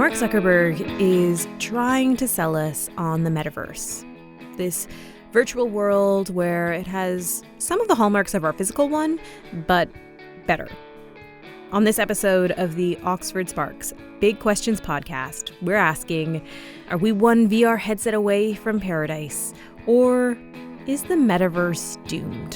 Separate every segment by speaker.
Speaker 1: Mark Zuckerberg is trying to sell us on the metaverse, this virtual world where it has some of the hallmarks of our physical one, but better. On this episode of the Oxford Sparks Big Questions podcast, we're asking, are we one VR headset away from paradise, or is the metaverse doomed?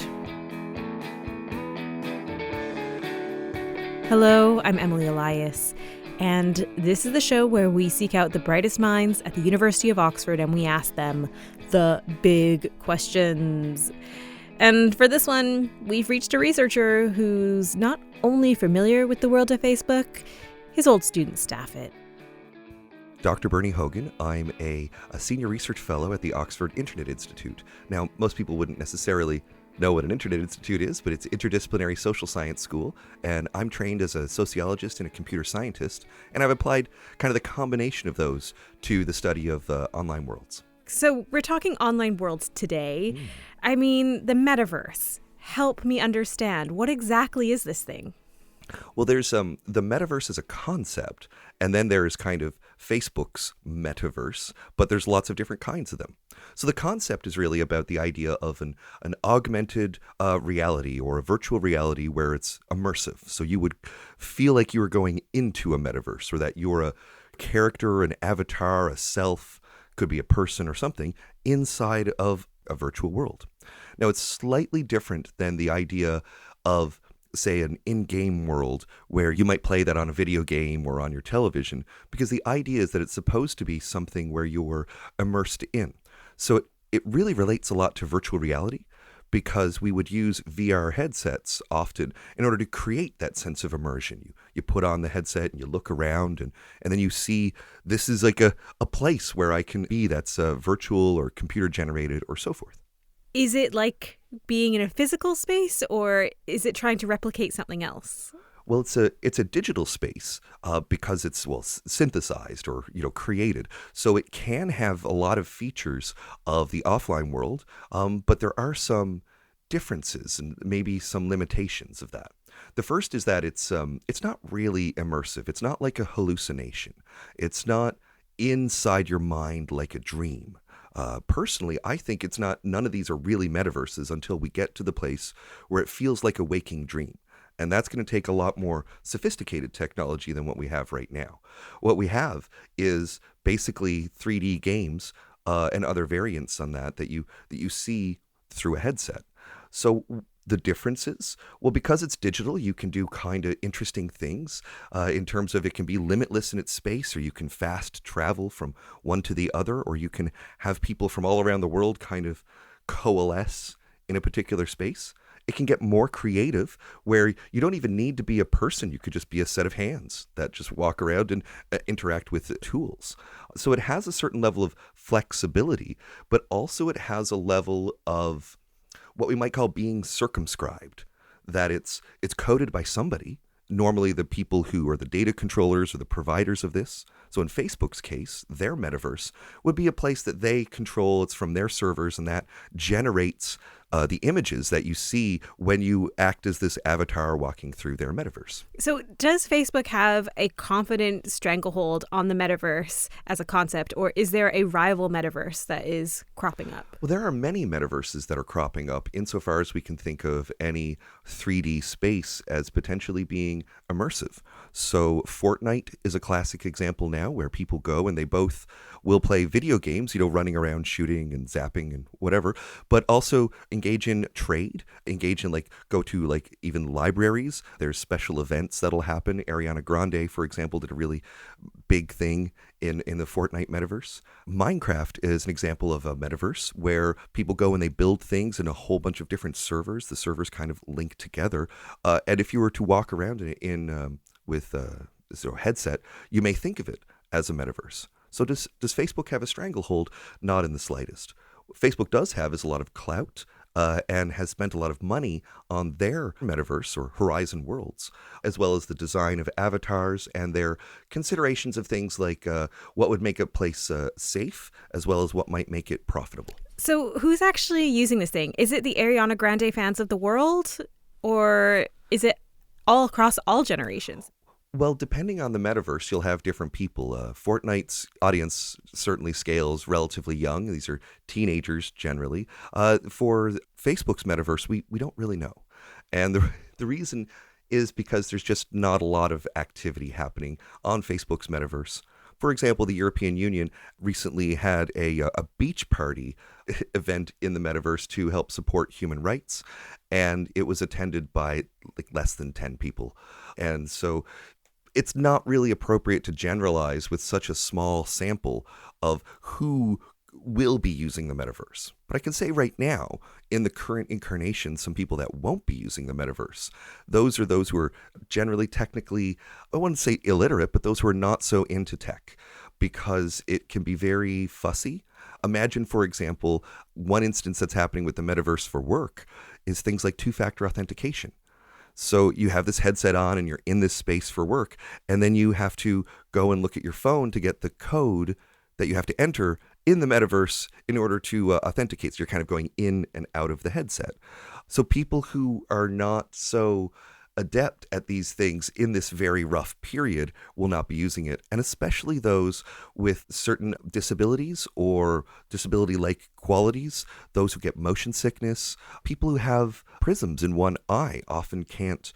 Speaker 1: Hello, I'm Emily Elias, and this is the show where we seek out the brightest minds at the University of Oxford and we ask them the big questions. And for this one, we've reached a researcher who's not only familiar with the world of Facebook, his old students staff it.
Speaker 2: Dr. Bernie Hogan. I'm a senior research fellow at the Oxford Internet Institute. Now, most people wouldn't necessarily know what an Internet Institute is, but it's interdisciplinary social science school, and I'm trained as a sociologist and a computer scientist, and I've applied kind of the combination of those to the study of online worlds.
Speaker 1: So we're talking online worlds today. I mean, the metaverse. Help me understand. What exactly is this thing?
Speaker 2: Well, there's the metaverse as a concept, and then there's kind of Facebook's metaverse, but there's lots of different kinds of them. So the concept is really about the idea of an augmented reality or a virtual reality where it's immersive. So you would feel like you were going into a metaverse, or that you're a character, an avatar, a self, could be a person or something, inside of a virtual world. Now, it's slightly different than the idea of, say, an in-game world where you might play that on a video game or on your television, because the idea is that it's supposed to be something where you're immersed in. So it really relates a lot to virtual reality, because we would use VR headsets often in order to create that sense of immersion. You put on the headset and you look around, and then you see this is like a place where I can be that's virtual or computer generated or so forth.
Speaker 1: Is it like being in a physical space, or is it trying to replicate something else?
Speaker 2: Well, it's a digital space because it's synthesized or created, so it can have a lot of features of the offline world, but there are some differences and maybe some limitations of that. The first is that it's not really immersive. It's not like a hallucination. It's not inside your mind like a dream. Personally, I think none of these are really metaverses until we get to the place where it feels like a waking dream. And that's going to take a lot more sophisticated technology than what we have right now. What we have is basically 3D games and other variants on that you see through a headset. So the differences, well, because it's digital, you can do kind of interesting things in terms of it can be limitless in its space, or you can fast travel from one to the other, or you can have people from all around the world kind of coalesce in a particular space. It can get more creative where you don't even need to be a person. You could just be a set of hands that just walk around and interact with the tools. So it has a certain level of flexibility, but also it has a level of what we might call being circumscribed, that it's coded by somebody, normally the people who are the data controllers or the providers of this. So in Facebook's case, their metaverse would be a place that they control. It's from their servers, and that generates the images that you see when you act as this avatar walking through their metaverse.
Speaker 1: So does Facebook have a confident stranglehold on the metaverse as a concept, or is there a rival metaverse that is cropping up?
Speaker 2: Well, there are many metaverses that are cropping up insofar as we can think of any 3D space as potentially being immersive. So Fortnite is a classic example now where people go and they both will play video games, running around shooting and zapping and whatever, but also engage in trade, engage in go to even libraries. There's special events that'll happen. Ariana Grande, for example, did a really big thing in the Fortnite metaverse. Minecraft is an example of a metaverse where people go and they build things in a whole bunch of different servers. The servers kind of link together. And if you were to walk around with a headset, you may think of it as a metaverse. So does Facebook have a stranglehold? Not in the slightest. What Facebook does have is a lot of clout and has spent a lot of money on their metaverse or horizon worlds, as well as the design of avatars and their considerations of things like what would make a place safe, as well as what might make it profitable.
Speaker 1: So who's actually using this thing? Is it the Ariana Grande fans of the world, or is it all across all generations?
Speaker 2: Well, depending on the metaverse, you'll have different people. Fortnite's audience certainly scales relatively young. These are teenagers generally. For Facebook's metaverse, we don't really know. And the reason is because there's just not a lot of activity happening on Facebook's metaverse. For example, the European Union recently had a beach party event in the metaverse to help support human rights, and it was attended by like less than 10 people. And so it's not really appropriate to generalize with such a small sample of who will be using the metaverse. But I can say right now, in the current incarnation, some people that won't be using the metaverse. Those are those who are generally technically, I wouldn't say illiterate, but those who are not so into tech, because it can be very fussy. Imagine, for example, one instance that's happening with the metaverse for work is things like two-factor authentication. So you have this headset on and you're in this space for work, and then you have to go and look at your phone to get the code that you have to enter in the metaverse in order to authenticate. So you're kind of going in and out of the headset. So people who are not so adept at these things in this very rough period will not be using it. And especially those with certain disabilities or disability-like qualities, those who get motion sickness, people who have prisms in one eye often can't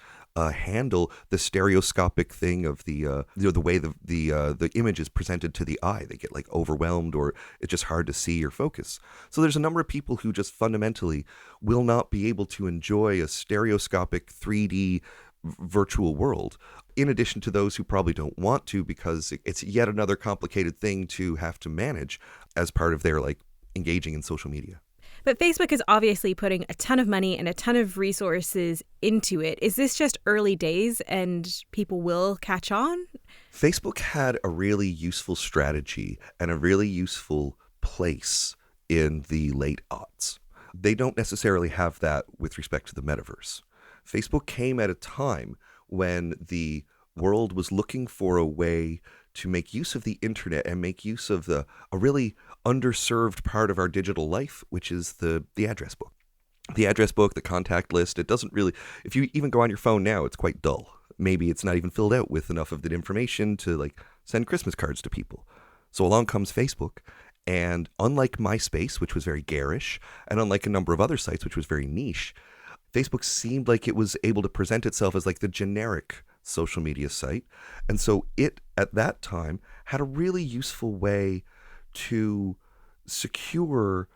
Speaker 2: handle the stereoscopic thing of the way the image is presented to the eye. They get like overwhelmed, or it's just hard to see or focus. So there's a number of people who just fundamentally will not be able to enjoy a stereoscopic 3D virtual world, in addition to those who probably don't want to, because it's yet another complicated thing to have to manage as part of their like engaging in social media.
Speaker 1: But Facebook is obviously putting a ton of money and a ton of resources into it. Is this just early days and people will catch on?
Speaker 2: Facebook had a really useful strategy and a really useful place in the late aughts. They don't necessarily have that with respect to the metaverse. Facebook came at a time when the world was looking for a way to make use of the internet and make use of a really underserved part of our digital life, which is the address book. The address book, the contact list, it doesn't really, if you even go on your phone now, it's quite dull. Maybe it's not even filled out with enough of that information to like send Christmas cards to people. So along comes Facebook, and unlike MySpace, which was very garish, and unlike a number of other sites, which was very niche, Facebook seemed like it was able to present itself as like the generic social media site. And so it, at that time, had a really useful way to secure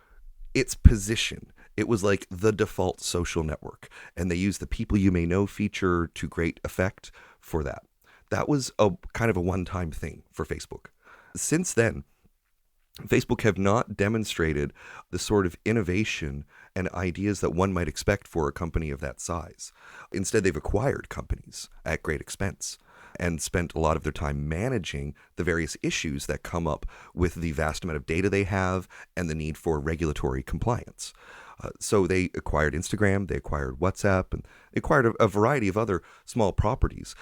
Speaker 2: its position. It was like the default social network, and they used the people you may know feature to great effect for that. That was a kind of a one-time thing for Facebook. Since then, Facebook have not demonstrated the sort of innovation and ideas that one might expect for a company of that size. Instead, they've acquired companies at great expense and spent a lot of their time managing the various issues that come up with the vast amount of data they have and the need for regulatory compliance. So they acquired Instagram, they acquired WhatsApp, and they acquired a variety of other small properties.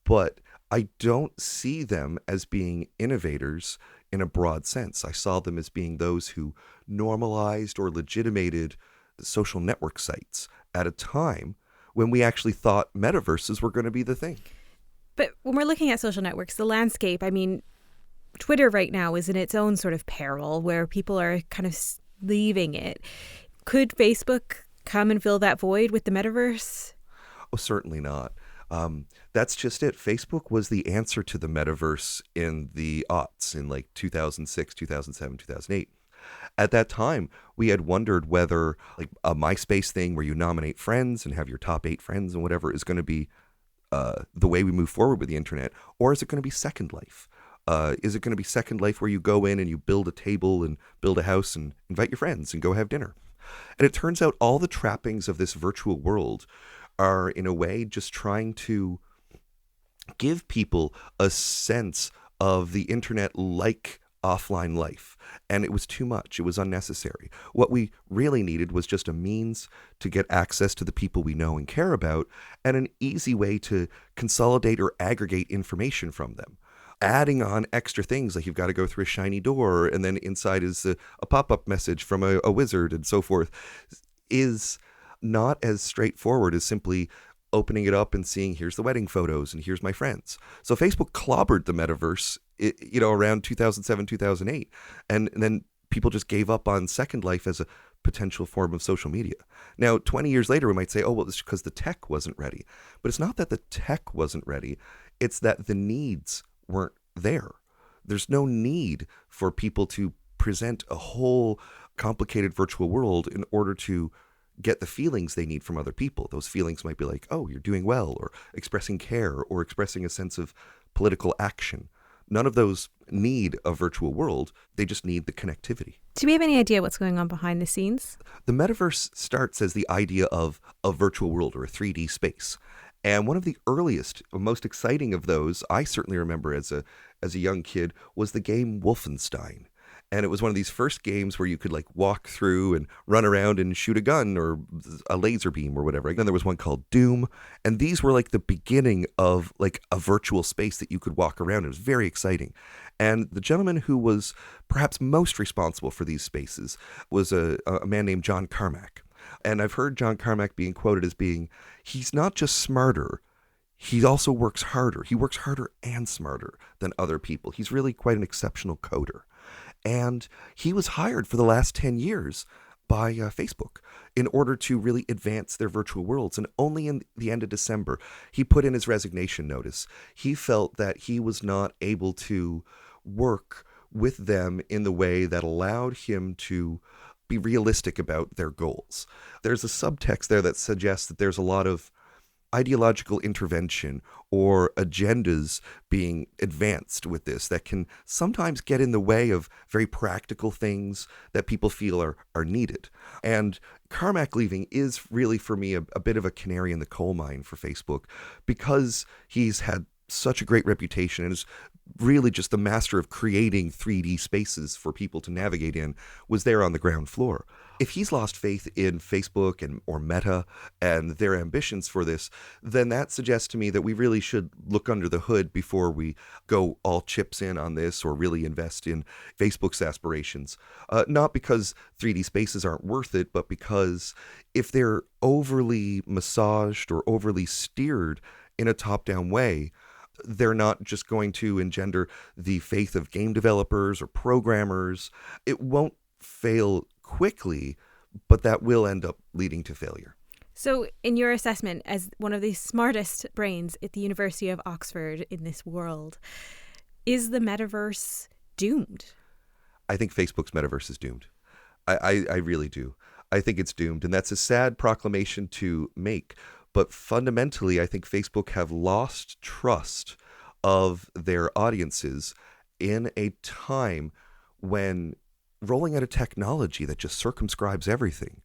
Speaker 2: But I don't see them as being innovators in a broad sense. I saw them as being those who normalized or legitimated social network sites at a time when we actually thought metaverses were going to be the thing.
Speaker 1: But when we're looking at social networks, the landscape, I mean, Twitter right now is in its own sort of peril where people are kind of leaving it. Could Facebook come and fill that void with the metaverse?
Speaker 2: Oh, certainly not. That's just it. Facebook was the answer to the metaverse in the aughts, in like 2006, 2007, 2008. At that time, we had wondered whether like a MySpace thing where you nominate friends and have your top 8 friends and whatever is going to be the way we move forward with the internet, or is it going to be Second Life? Is it going to be Second Life where you go in and you build a table and build a house and invite your friends and go have dinner? And it turns out all the trappings of this virtual world are in a way just trying to give people a sense of the internet like offline life. And it was too much. It was unnecessary. What we really needed was just a means to get access to the people we know and care about, and an easy way to consolidate or aggregate information from them. Adding on extra things like you've got to go through a shiny door and then inside is a pop-up message from a wizard and so forth is not as straightforward as simply opening it up and seeing, here's the wedding photos and here's my friends. So Facebook clobbered the metaverse, around 2007, 2008. And then people just gave up on Second Life as a potential form of social media. Now, 20 years later, we might say, oh, well, it's because the tech wasn't ready. But it's not that the tech wasn't ready. It's that the needs weren't there. There's no need for people to present a whole complicated virtual world in order to get the feelings they need from other people. Those feelings might be like, oh, you're doing well, or expressing care, or expressing a sense of political action. None of those need a virtual world. They just need the connectivity.
Speaker 1: Do we have any idea what's going on behind the scenes?
Speaker 2: The metaverse starts as the idea of a virtual world or a 3D space. And one of the earliest, most exciting of those, I certainly remember as a young kid, was the game Wolfenstein. And it was one of these first games where you could like walk through and run around and shoot a gun or a laser beam or whatever. Then there was one called Doom. And these were like the beginning of like a virtual space that you could walk around. It was very exciting. And the gentleman who was perhaps most responsible for these spaces was a man named John Carmack. And I've heard John Carmack being quoted as being, he's not just smarter, he also works harder. He works harder and smarter than other people. He's really quite an exceptional coder. And he was hired for the last 10 years by Facebook in order to really advance their virtual worlds. And only in the end of December, he put in his resignation notice. He felt that he was not able to work with them in the way that allowed him to be realistic about their goals. There's a subtext there that suggests that there's a lot of ideological intervention or agendas being advanced with this that can sometimes get in the way of very practical things that people feel are needed. And Carmack leaving is really, for me, a bit of a canary in the coal mine for Facebook, because he's had such a great reputation and is really just the master of creating 3D spaces for people to navigate in, was there on the ground floor. If he's lost faith in Facebook or Meta and their ambitions for this, then that suggests to me that we really should look under the hood before we go all chips in on this or really invest in Facebook's aspirations. Not because 3D spaces aren't worth it, but because if they're overly massaged or overly steered in a top-down way, they're not just going to engender the faith of game developers or programmers. It won't fail quickly, but that will end up leading to failure.
Speaker 1: So in your assessment, as one of the smartest brains at the University of Oxford in this world, is the metaverse doomed?
Speaker 2: I think Facebook's metaverse is doomed. I really do. I think it's doomed, and that's a sad proclamation to make. But fundamentally, I think Facebook have lost trust of their audiences in a time when rolling out a technology that just circumscribes everything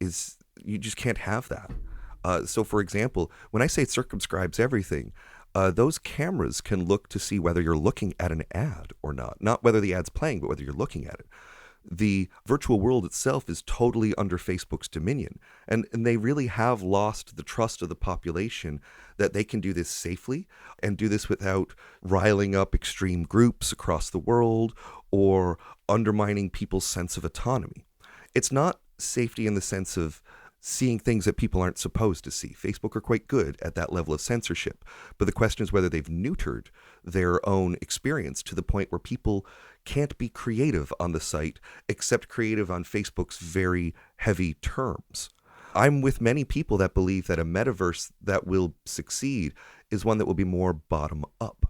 Speaker 2: is, you just can't have that. So for example, when I say it circumscribes everything, those cameras can look to see whether you're looking at an ad or not whether the ad's playing, but whether you're looking at it. The virtual world itself is totally under Facebook's dominion. And they really have lost the trust of the population that they can do this safely and do this without riling up extreme groups across the world or undermining people's sense of autonomy. It's not safety in the sense of seeing things that people aren't supposed to see. Facebook are quite good at that level of censorship. But the question is whether they've neutered their own experience to the point where people can't be creative on the site except creative on Facebook's very heavy terms. I'm with many people that believe that a metaverse that will succeed is one that will be more bottom up.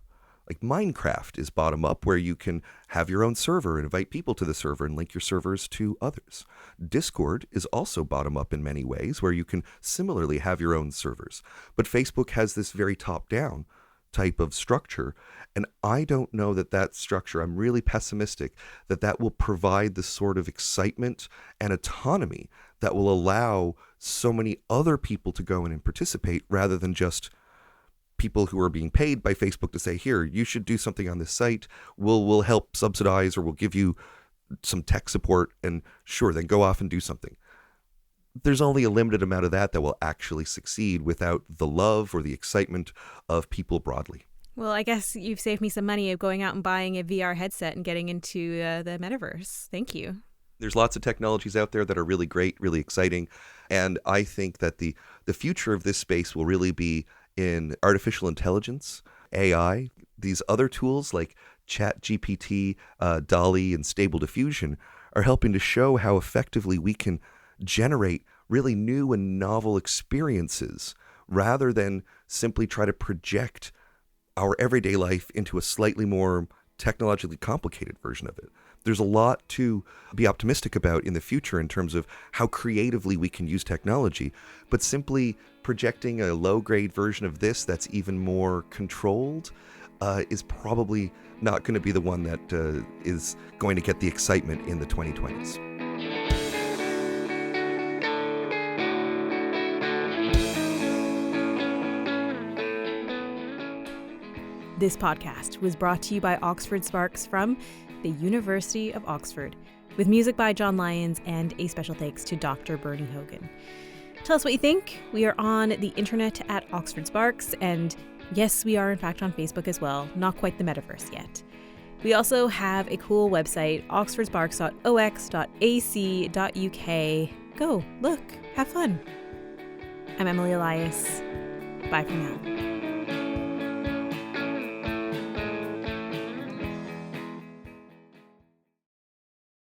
Speaker 2: Like Minecraft is bottom up, where you can have your own server and invite people to the server and link your servers to others. Discord is also bottom up in many ways, where you can similarly have your own servers. But Facebook has this very top down type of structure. And I don't know that structure, I'm really pessimistic that will provide the sort of excitement and autonomy that will allow so many other people to go in and participate, rather than just people who are being paid by Facebook to say, here, you should do something on this site. We'll help subsidize, or we'll give you some tech support, and sure, then go off and do something. There's only a limited amount of that will actually succeed without the love or the excitement of people broadly.
Speaker 1: Well, I guess you've saved me some money of going out and buying a VR headset and getting into the metaverse. Thank you.
Speaker 2: There's lots of technologies out there that are really great, really exciting. And I think that the future of this space will really be in artificial intelligence, AI. These other tools like ChatGPT, DALL-E, and Stable Diffusion are helping to show how effectively we can generate really new and novel experiences rather than simply try to project our everyday life into a slightly more technologically complicated version of it. There's a lot to be optimistic about in the future in terms of how creatively we can use technology, but simply projecting a low-grade version of this that's even more controlled is probably not going to be the one that is going to get the excitement in the 2020s.
Speaker 1: This podcast was brought to you by Oxford Sparks from the University of Oxford, with music by John Lyons and a special thanks to Dr. Bernie Hogan. Tell us what you think. We are on the internet at Oxford Sparks, and yes, we are in fact on Facebook as well. Not quite the metaverse yet. We also have a cool website, oxfordsparks.ox.ac.uk. Go, look, have fun. I'm Emily Elias. Bye for now.